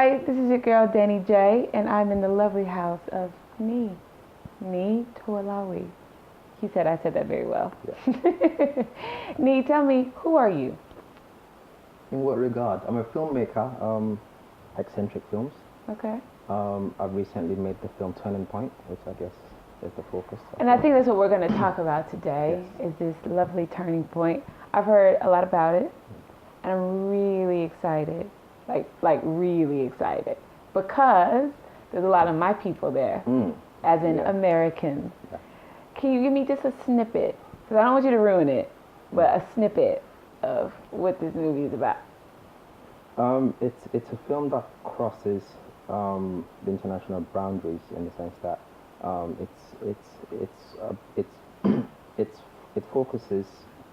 Hi, this is your girl Dani J, and I'm in the lovely house of Niyi Towolawi. He said I said that very well. Yeah. Niyi, tell me, who are you? In what regard? I'm a filmmaker, eccentric films. Okay. I've recently made the film Turning Point, which I guess is the focus. And I think that's what we're going to talk about today, Yes. is this lovely turning point. I've heard a lot about it, and I'm really excited, like really excited, because there's a lot of my people there, as in Yeah. Americans. Yeah. Can you give me just a snippet? Because I don't want you to ruin it, but a snippet of what this movie is about. It's a film that crosses the international boundaries in the sense that it focuses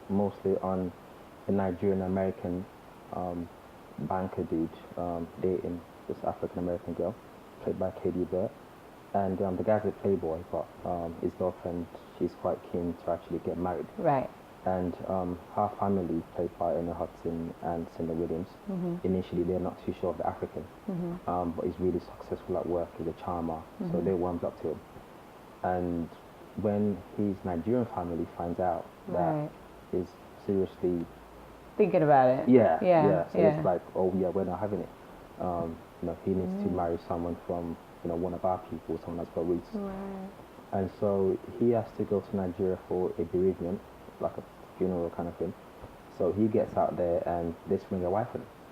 mostly on a Nigerian American banker dude dating this African American girl played by Katie Burr, and the guy's a playboy, but his girlfriend, she's quite keen to actually get married. Right. And her family, played by Anna Hudson and Cinda Williams, initially they're not too sure of the African, but he's really successful at work, he's a charmer, so they warms up to him. And when his Nigerian family finds out that he's seriously thinking about it. so it's like, oh yeah, we're not having it. He needs to marry someone from one of our people, someone that's got roots. Right. And so he has to go to Nigeria for a bereavement, like a funeral kind of thing. So he gets out there and they bring a wife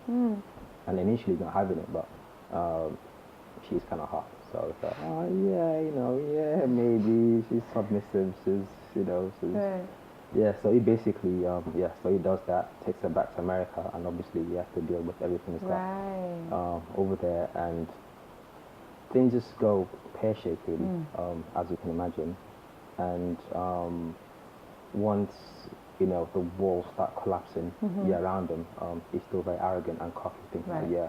in. And initially not having it, but she's kind of hot. So it's like, oh yeah, maybe she's submissive, she's Right. yeah. So he basically, so he does that, takes her back to America, and obviously he has to deal with everything that's got over there, and things just go pear-shaped really, as you can imagine. And once the walls start collapsing around him, he's still very arrogant and cocky, thinking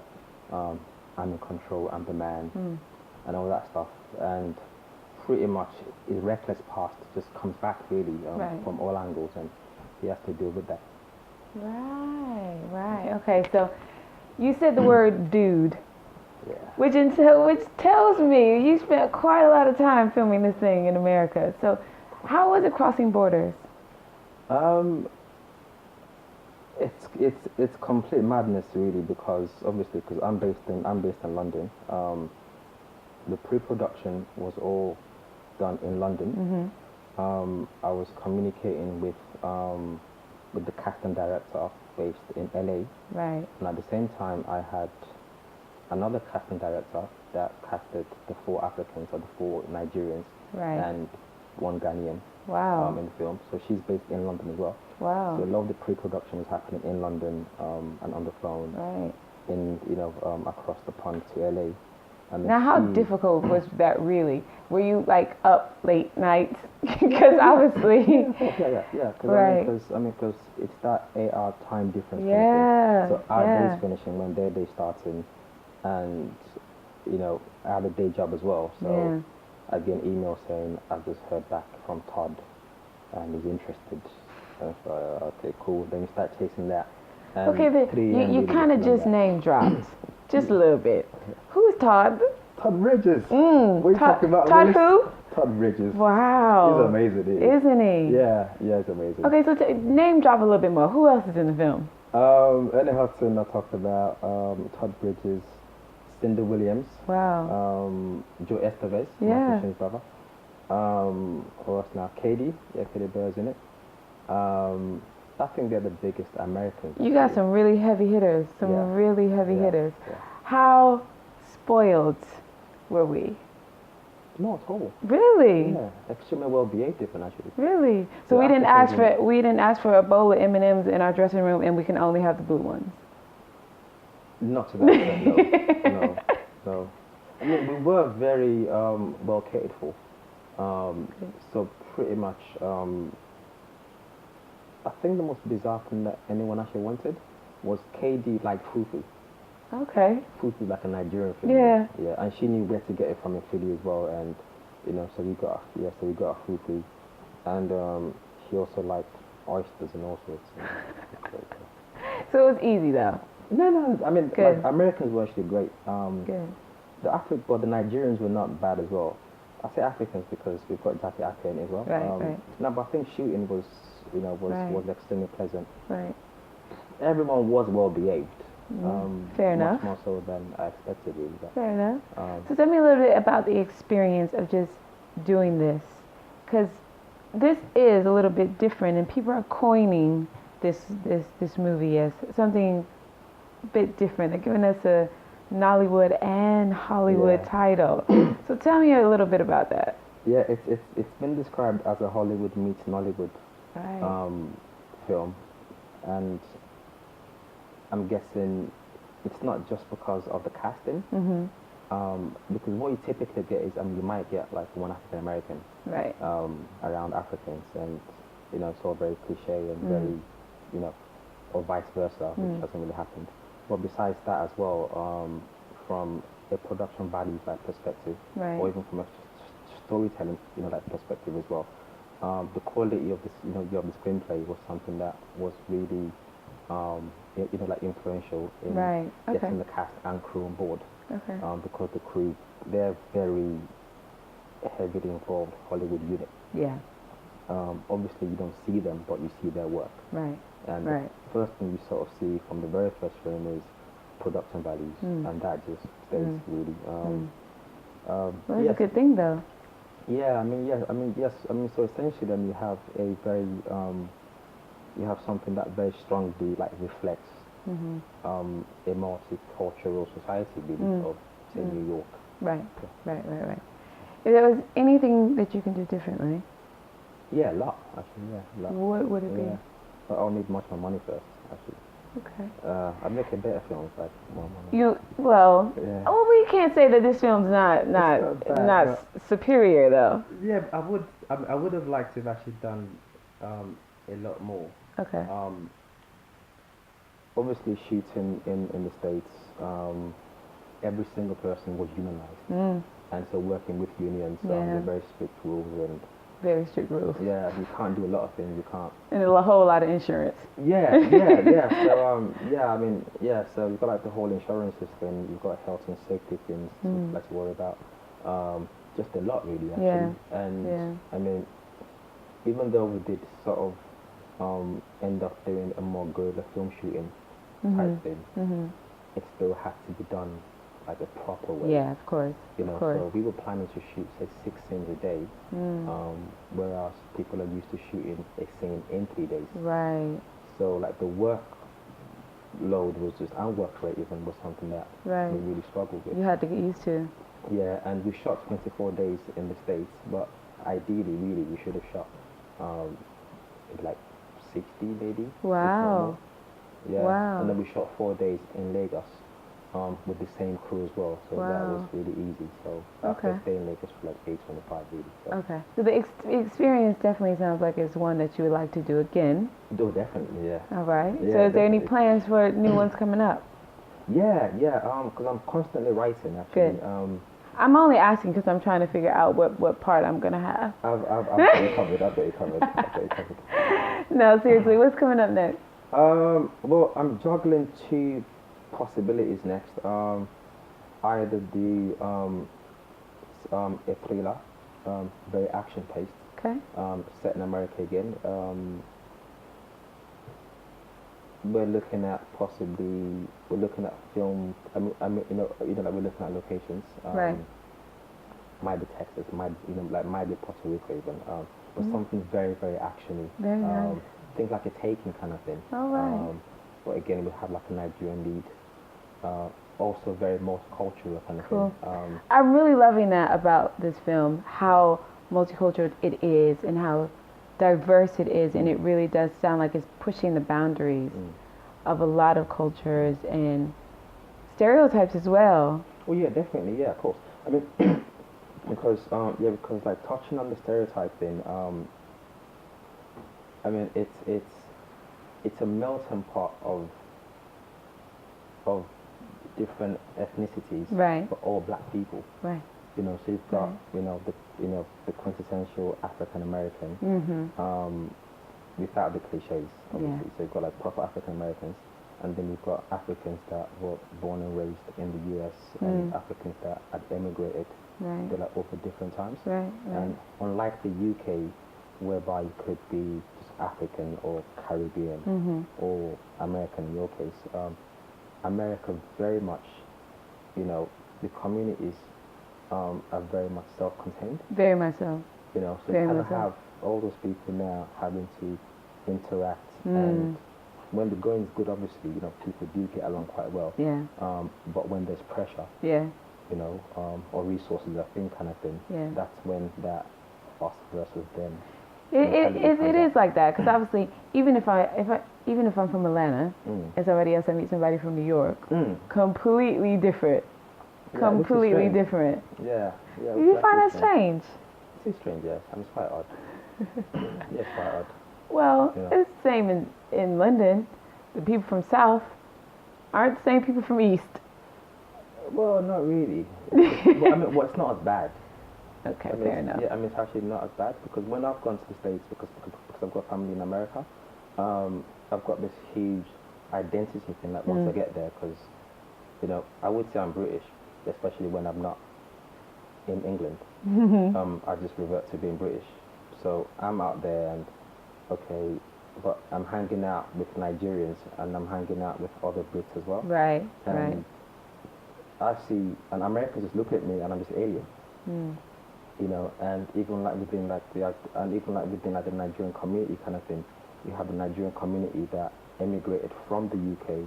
I'm in control, I'm the man, and all that stuff. And pretty much his reckless past just comes back really from all angles, and he has to deal with that. Right. Okay, so you said the word dude. Yeah. Which tells me you spent quite a lot of time filming this thing in America. So how was it crossing borders? It's complete madness really, because I'm based in London. The pre-production was all done in London. I was communicating with the casting director based in LA. Right. And at the same time, I had another casting director that casted the 4 Africans or the 4 Nigerians and 1 Ghanaian in the film. So she's based in London as well. Wow. So a lot of the pre-production was happening in London and on the phone, across the pond to LA. And now, how difficult was that really? Were you like up late nights? Because obviously. Because it's that 8-hour time difference. Yeah. So our day's finishing when their day's starting, and I had a day job as well. So I get an email saying I've just heard back from Todd, and he's interested. And I thought, okay, cool. Then you start chasing that. And okay, but you kind of just name dropped, just a little bit. Who's Todd? Todd Bridges. What are you talking about? Todd who? Todd Bridges. Wow. He's amazing, isn't he? Yeah, he's amazing. Okay, so name drop a little bit more. Who else is in the film? Anna Hudson, I talked about. Todd Bridges, Cinda Williams. Wow. Joe Estevez, yeah. Michael brother. Who else now? Katie. Yeah, Katie Burr's in it. I think they're the biggest Americans. You got some really heavy hitters. Really heavy hitters. Yeah. How spoiled were we? No, at all. Really? Yeah, extremely well behaved, actually. Really? So we didn't ask for a bowl of M&Ms in our dressing room, and we can only have the blue ones. Not to that extent, no. I mean, we were very well catered for. So pretty much, I think the most bizarre thing that anyone actually wanted was KD like fufu. Okay. Fufu like a Nigerian food. Yeah. Yeah, and she knew where to get it from in Philly as well, and so we got a fufu, and she also liked oysters and all sorts. So it was easy though. No. I mean, Good. like Americans were actually great. Good. The Nigerians were not bad as well. I say Africans because we've got Jackie Akin as well. Right. No, but I think shooting was, Right. was extremely pleasant. Right. Everyone was well behaved. Fair enough. Much more so than I expected, really. But, Fair enough. So tell me a little bit about the experience of just doing this, because this is a little bit different, and people are coining this movie as something a bit different. They're giving us a Nollywood and Hollywood title. So tell me a little bit about that. Yeah, it's been described as a Hollywood meets Nollywood film, and I'm guessing it's not just because of the casting. Because what you typically get is, you might get like one African American, right, around Africans, and it's all very cliche and very, or vice versa, which hasn't really happened. But besides that as well, from a production value perspective, or even from a storytelling, like perspective as well, the quality of this, of the screenplay was something that was really, like influential in getting the cast and crew on board. Okay. Because the crew, they're very heavily involved Hollywood unit. Yeah. Obviously you don't see them, but you see their work. Right. And the first thing you sort of see from the very first film is production values, and that just stays really. Well, that's a good thing, though. Yeah, yes. So essentially, then you have a very, you have something that very strongly like reflects a multicultural society, really, of say New York. Right. If there was anything that you can do differently, yeah, a lot actually. Yeah, a lot. What would it be? But I'll need much more money first, actually. Okay. I'm making better films, like more money. We can't say that this film's not superior, though. Yeah, I would have liked to have actually done a lot more. Okay. Obviously, shooting in the States, every single person was unionized, and so working with unions, there are very strict rules and. Very strict rules. Yeah, you can't do a lot of things. You can't. And a whole lot of insurance. Yeah. So you've got like the whole insurance system. You've got health and safety things to worry about. Just a lot, really. Actually. Yeah. And I mean, even though we did sort of end up doing a more guerrilla film shooting type thing, it still had to be done like a proper way. Yeah, of course. So we were planning to shoot say 6 scenes a day, whereas people are used to shooting a scene in 3 days. Right. So like the workload was just, and work rate even was something that we really struggled with. You had to get used to. Yeah, and we shot 24 days in the States, but ideally, really, we should have shot like 60 maybe. Wow. Yeah. Wow. And then we shot 4 days in Lagos. With the same crew as well, so that was really easy. So after staying in Lagos for like 825 really. So. Okay, so the experience definitely sounds like it's one that you would like to do again. Oh, definitely, yeah. All right. Yeah, so is there any plans for new ones coming up? Yeah. Because I'm constantly writing actually. Good. I'm only asking because I'm trying to figure out what part I'm gonna have. I've got you covered. No, seriously, what's coming up next? Well, I'm juggling 2 possibilities next. Either do a thriller, very action paced. Okay. Set in America again. We're looking at film. Like we're looking at locations. Right. Might be Texas, might be Puerto Rico even. But something very, very actiony. Very nice. Think like a Taken kind of thing. All right. But again, we have like a Nigerian lead. Also very multicultural kind of thing. I'm really loving that about this film, how multicultural it is and how diverse it is, and it really does sound like it's pushing the boundaries of a lot of cultures and stereotypes as well. Well, yeah, definitely, yeah, of course. I mean, because like touching on the stereotype thing, I mean, it's a melting pot of different ethnicities, but all black people. Right. So you've got the quintessential African American, without the cliches, obviously. So you've got like proper African Americans, And then you've got Africans that were born and raised in the US and Africans that had emigrated. Right. They're like over different times. Right. And unlike the UK, whereby you could be just African or Caribbean or American in your case, America very much, you know, the communities are very much self-contained. Very much so. You know, so Very you kind much of so. have all those people now having to interact, and when the going is good, obviously, you know, people do get along quite well. Yeah. But when there's pressure, Yeah. you know, or resources, I think, kind of thing, Yeah. that's when that us versus them. It is like that, because obviously, even if I'm from Atlanta and somebody else, I meet somebody from New York, completely different. Yeah, Completely different. Yeah. You find that strange? It is strange, yes. And it's quite odd. Yeah, it's quite odd. Well, Yeah. it's the same in London. The people from South aren't the same people from East. Well, not really. Well, I mean, it's not as bad. Okay, I mean, fair enough. Yeah, I mean, it's actually not as bad because when I've gone to the States, because I've got family in America, I've got this huge identity thing, like once I get there, because, you know, I would say I'm British, especially when I'm not in England. I just revert to being British. So I'm out there and, okay, but I'm hanging out with Nigerians and I'm hanging out with other Brits as well. Right, And right. I see, and Americans just look at me and I'm just alien. You know, and even like within like the Nigerian community kind of thing, you have the Nigerian community that emigrated from the UK,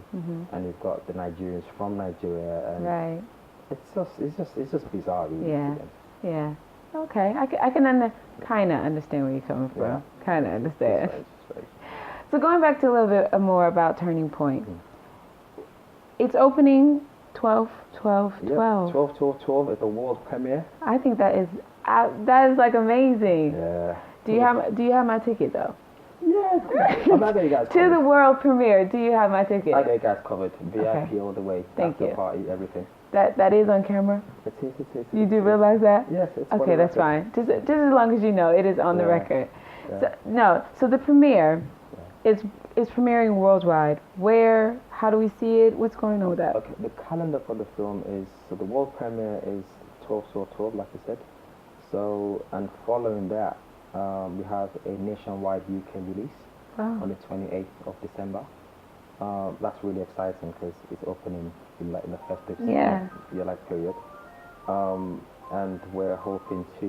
and you've got the Nigerians from Nigeria, and Right. it's just bizarre, really. Yeah. to them. Yeah. Okay. I can kind of understand where you're coming from. Yeah. Kind of understand. It's strange. So going back to a little bit more about Turning Point. It's opening 12, 12, 12. 12, 12, 12 at the world premiere. I think that is like amazing. Yeah. Do you have my ticket though? Yeah. I'm not you guys To covered. the world premiere, do you have my ticket? I got you guys covered. VIP Okay. all the way. Thank After you. party, everything. That is on camera? It is. You do realize that? Yes, it's for Okay, the that's record. fine. Just as long as you know, it is on the Yeah. record. Yeah. So the premiere is premiering worldwide. Where? How do we see it? What's going on with that? Okay, the calendar for the film is, so the world premiere is 12/12, like I said. So, and following that, we have a nationwide UK release Wow. on the 28th of December. That's really exciting because it's opening in the festive Yeah. period. And we're hoping to,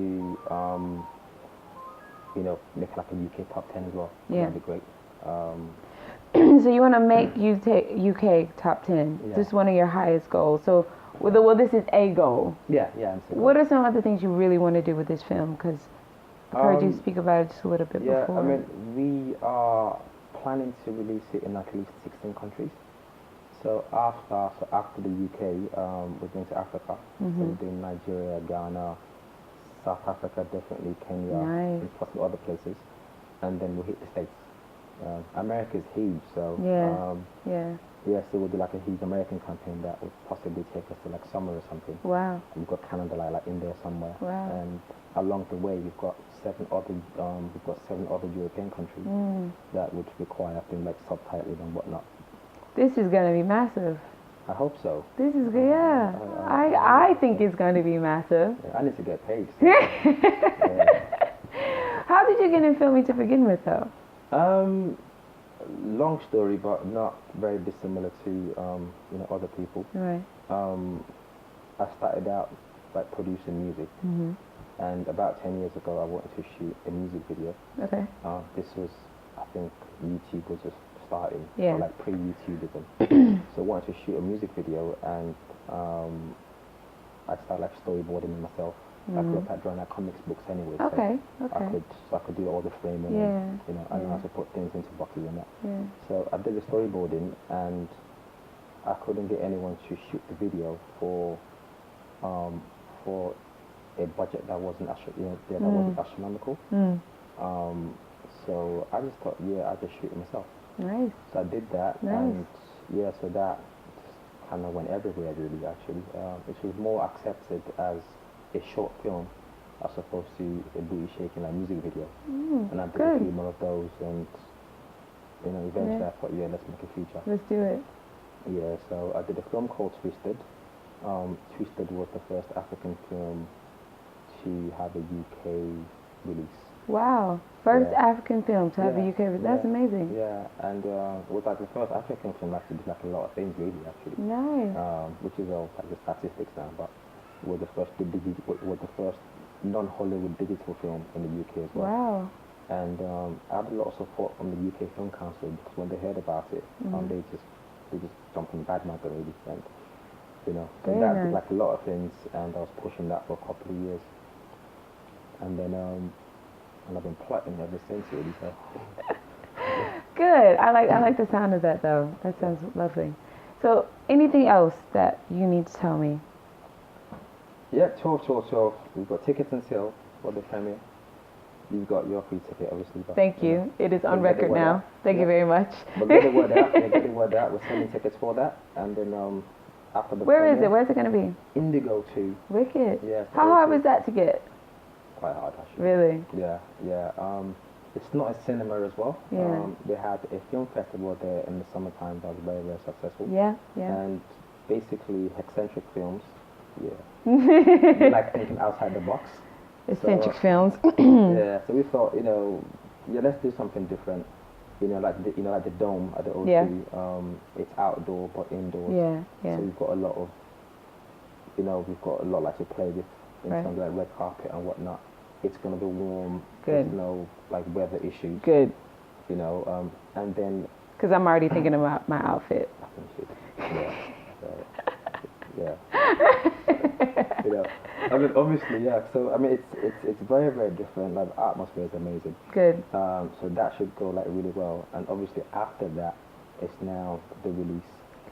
you know, make like a UK top 10 as well. Yeah. That'd be great. So you want to make UK top 10. Yeah. This is one of your highest goals. So, well, this is a goal. Yeah, I'm saying. What are some other things you really want to do with this film? Because I've heard you speak about it just a little bit Yeah, before. I mean, we are planning to release it in at least 16 countries. So after the UK, we're going to Africa. So we're doing Nigeria, Ghana, South Africa, definitely Kenya, Nice. and possibly other places. And then we'll hit the States. America is huge, so so we'll do like a huge American campaign that would possibly take us to like summer or something. Wow. We've got Canada like in there somewhere. Wow. And along the way, we've got seven other European countries that would require things like subtitling and whatnot. This is going to be massive. I hope so. This is good, yeah. I think it's going to be massive. Yeah, I need to get paid. So, yeah. How did you get in filming to begin with, though? Long story, but not very dissimilar to other people. Right. I started out like producing music, and about 10 years ago, I wanted to shoot a music video. Okay. This was, I think, YouTube was just starting, Yeah. or like pre-YouTubeism. So I wanted to shoot a music video, and I started like storyboarding it myself. I grew up at drawing like comics books anyway. Okay. So I could do all the framing. Yeah. And, I know how to put things into boxes and that. Yeah. So I did the storyboarding, and I couldn't get anyone to shoot the video for a budget that wasn't wasn't astronomical. So I just thought, I just shoot it myself. Nice. So I did that, Nice. and so that kind of went everywhere really. Actually, it was more accepted as a short film as opposed to a booty shaking like music video. And I did a few more of those, and you know, eventually I thought, yeah, let's make a feature. Let's do it. Yeah, so I did a film called Twisted. Twisted was the first African film to have a UK release. Wow. First African film to have a UK release. That's amazing. Yeah, and it was like the first African film that did like a lot of things really actually. Nice. Which is all like the statistics now, but was the first non-Hollywood digital film in the UK as well. Wow. And I had a lot of support from the UK Film Council because when they heard about it, they just jumped in bandwagon really, and you know, so Very that nice. did like a lot of things, and I was pushing that for a couple of years, and then and I've been plotting ever since really. So. Good. I like the sound of that though. That sounds lovely. So anything else that you need to tell me? Yeah, 12. We've got tickets until for the premiere. You've got your free ticket, obviously. But, Thank you. It is on we'll get the record word now. out. Thank you very much. But get the word out. Get the word out. We're selling tickets for that, and then after the Where is premiere, it? Where's it going to be? Indigo 2. Wicked. Yeah. How hard was that to get? Quite hard, actually. Really? Yeah. It's not a cinema as well. Yeah. They had a film festival there in the summertime that was very, very successful. Yeah. And basically, eccentric films. Yeah. You like thinking outside the box. Eccentric films. Yeah. So we thought, let's do something different. Like the dome at the O2. Yeah. It's outdoor but indoors. Yeah. So we've got a lot of, like to play with in Right. terms of like red carpet and whatnot. It's gonna be warm. Good. There's no like weather issues. Good. And then. Because I'm already thinking about my outfit. Yeah. Yeah. I mean, obviously, yeah. So I mean, it's very, very different. Like the atmosphere is amazing. Good. So that should go like really well. And obviously after that, it's now the release.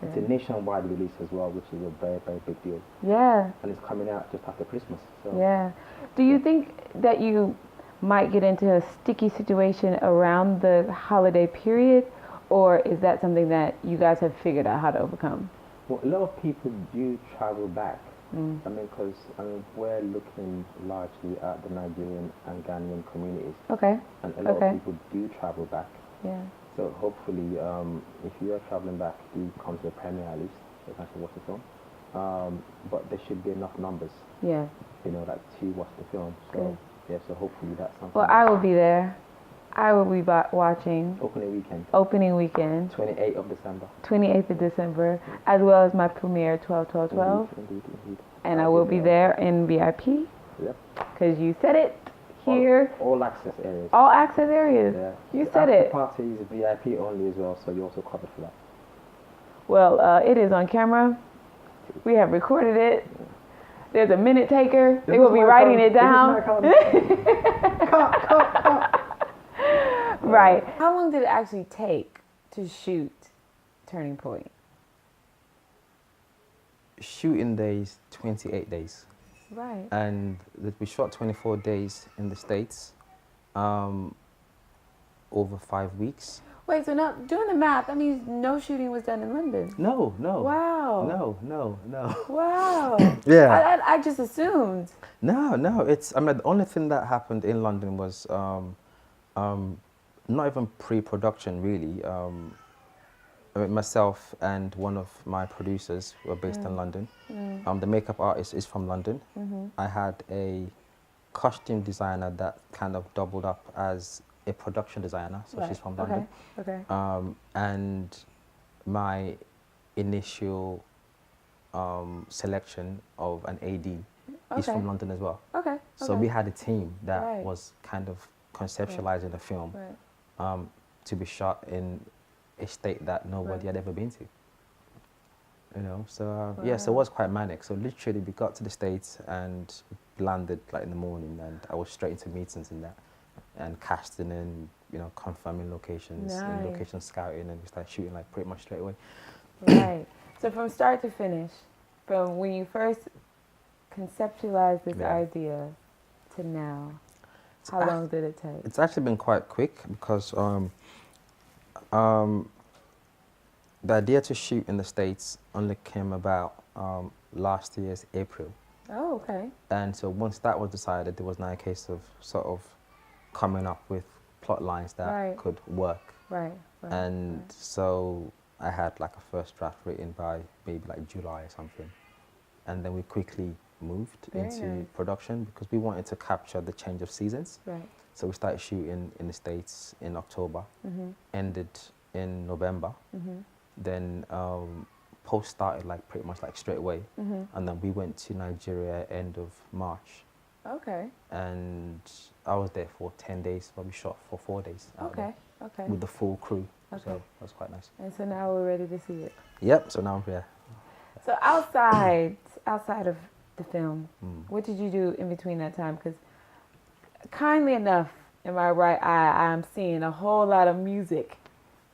Good. It's a nationwide release as well, which is a very, very big deal. Yeah. And it's coming out just after Christmas. So. Yeah. Do you think that you might get into a sticky situation around the holiday period, or is that something that you guys have figured out how to overcome? Well, a lot of people do travel back. I mean, because we're looking largely at the Nigerian and Ghanaian communities. Okay. And a lot of people do travel back. Yeah. So hopefully, if you are traveling back, do come to the premiere at least, so you can actually watch the film. But there should be enough numbers. Yeah. Like to watch the film. So Good. yeah, so hopefully that's something. Well, I will be there. I will be watching opening weekend. 28th of December. 28th of December, as well as my premiere 12/12/12. Indeed. And I will be there in VIP. Yep. Because you said it here. All access areas. All access areas. Yeah. You said it. The party is VIP only as well, so you're also covered for that. Well, it is on camera. We have recorded it. There's a minute taker. They will be writing it down. Right. How long did it actually take to shoot Turning Point? Shooting days, 28 days. Right. And we shot 24 days in the States, over 5 weeks. Wait, so now doing the math, that means no shooting was done in London? No. Wow. No. Wow. Yeah. I just assumed. No. The only thing that happened in London was not even pre-production really. Myself and one of my producers were based in London. The makeup artist is from London. I had a costume designer that kind of doubled up as a production designer, so she's from London. Okay. And my initial selection of an AD is from London as well. Okay. So we had a team that was kind of conceptualizing the film to be shot in a state that nobody had ever been to. So it was quite manic. So literally we got to the States and landed like in the morning, and I was straight into meetings in that, and casting and confirming locations and location scouting, and we started shooting like pretty much straight away. Right. So from start to finish, from when you first conceptualized this idea to now, how long did it take? It's actually been quite quick because the idea to shoot in the States only came about last year's April. Oh, okay. And so once that was decided, there was now a case of sort of coming up with plot lines that could work Right. And so I had like a first draft written by maybe like July or something. And then we quickly moved into production because we wanted to capture the change of seasons. Right. So we started shooting in the States in October, ended in November. Then post started like pretty much like straight away. And then we went to Nigeria end of March. Okay. And I was there for 10 days, but we shot for 4 days out there with the full crew. Okay. So that was quite nice. And so now we're ready to see it. Yep, so now I'm here. So outside of the film, what did you do in between that time? Because kindly enough, in my right eye, I'm seeing a whole lot of music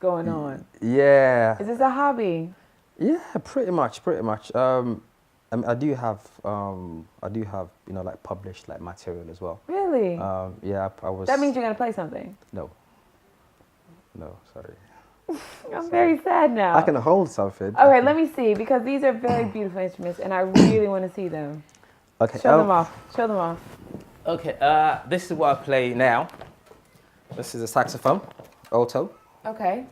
going on. Yeah. Is this a hobby? Yeah, pretty much. I mean, I do have, you know, like published like material as well. Really? Yeah, I was. That means you're gonna play something. No, sorry. I'm very sad now. I can hold something. All right, let me see, because these are very beautiful instruments, and I really want to see them. Okay. Show them off. Show them off. Okay. This is what I play now. This is a saxophone, alto. Okay.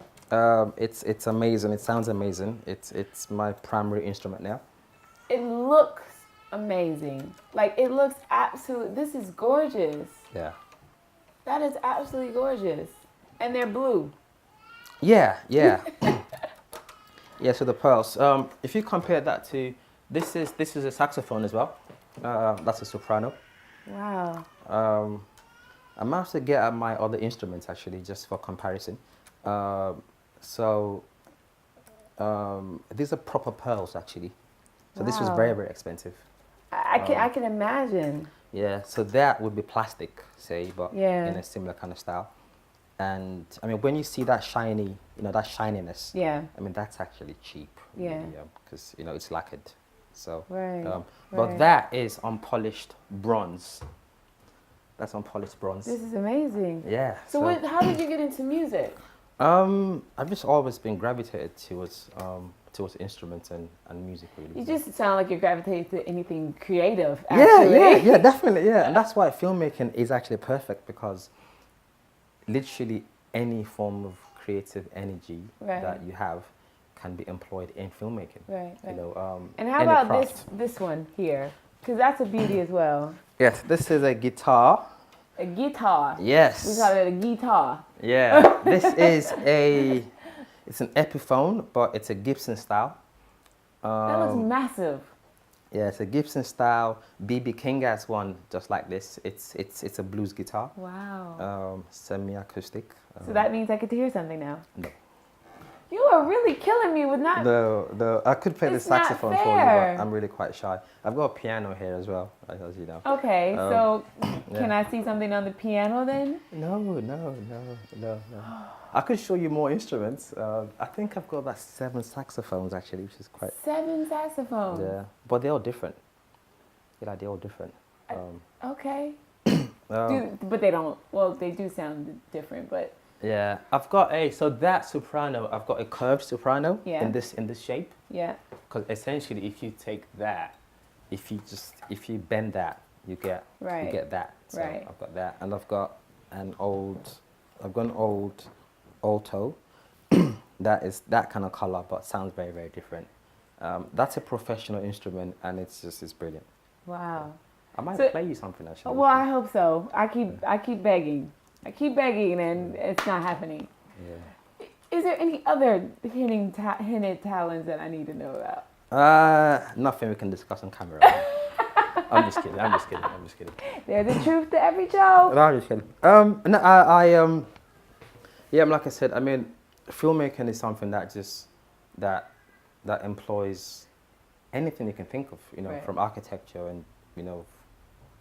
It's amazing. It sounds amazing. It's my primary instrument now. It looks amazing. Like, it looks absolute. This is gorgeous. Yeah. That is absolutely gorgeous. And they're blue. Yeah. Yeah, so the pearls. If you compare that to, this is a saxophone as well. That's a soprano. Wow. I managed to get at my other instruments actually, just for comparison. These are proper pearls actually. So this was very, very expensive. I can imagine. Yeah, so that would be plastic, say, but in a similar kind of style. And I mean, when you see that shiny, you know, that shininess, I mean, that's actually cheap. Yeah. Because, you know, it's lacquered. So, right. But that is unpolished bronze. That's unpolished bronze. This is amazing. Yeah. So how did you get into music? I've just always been gravitated towards instruments and music, really. You just sound like you're gravitated to anything creative, actually. Yeah, definitely, yeah. And that's why filmmaking is actually perfect, because literally any form of creative energy that you have can be employed in filmmaking. Right. You know, and how about this one here? Because that's a beauty as well. Yes, this is a guitar. A guitar. Yes. We call it a guitar. Yeah. This is it's an Epiphone, but it's a Gibson style. That looks massive. Yeah, it's a Gibson style. B.B. King has one just like this. It's a blues guitar. Wow. Semi-acoustic. So that means I get to hear something now. No. You are really killing me with not. No. I could play the saxophone for you, but I'm really quite shy. I've got a piano here as well, as you know. Okay, so can I see something on the piano then? No. I could show you more instruments. I think I've got about 7 saxophones actually, which is quite. 7 saxophones. Yeah, but they're all different. Yeah, they're all different. Okay. But they don't. Well, they do sound different, but. Yeah, so that soprano, I've got a curved soprano in this shape. Yeah. Because essentially, if you take that, if you bend that, you get that. So I've got that, and I've got an old alto that is that kind of color, but sounds very, very different. That's a professional instrument, and it's brilliant. Wow. I might play you something actually. Well, I hope so. I keep begging. and it's not happening. Yeah. Is there any other hidden talents that I need to know about? Nothing we can discuss on camera. I'm just kidding. There's a truth to every joke. No, I'm just kidding. Like I said, I mean, filmmaking is something that employs anything you can think of, you know, from architecture and, you know,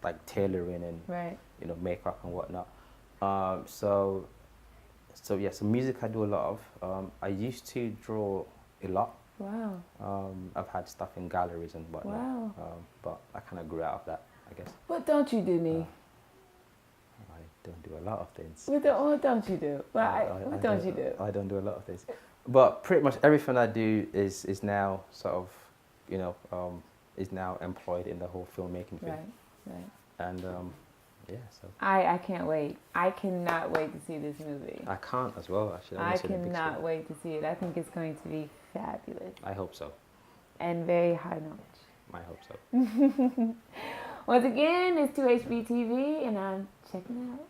like tailoring and, you know, makeup and whatnot. So music I do a lot of. I used to draw a lot. Wow. I've had stuff in galleries and whatnot. Wow. But I kind of grew out of that, I guess. What don't you do, Niyi? I don't do a lot of things. What don't you do? What don't you do? I don't do a lot of things. But pretty much everything I do is now sort of, you know, is now employed in the whole filmmaking thing. Right. And yeah, so I can't wait. I cannot wait to see this movie. I can't as well, actually. I cannot wait to see it. I think it's going to be fabulous. I hope so. And very high notch. I hope so. Once again, it's 2HBTV, and I'm checking out.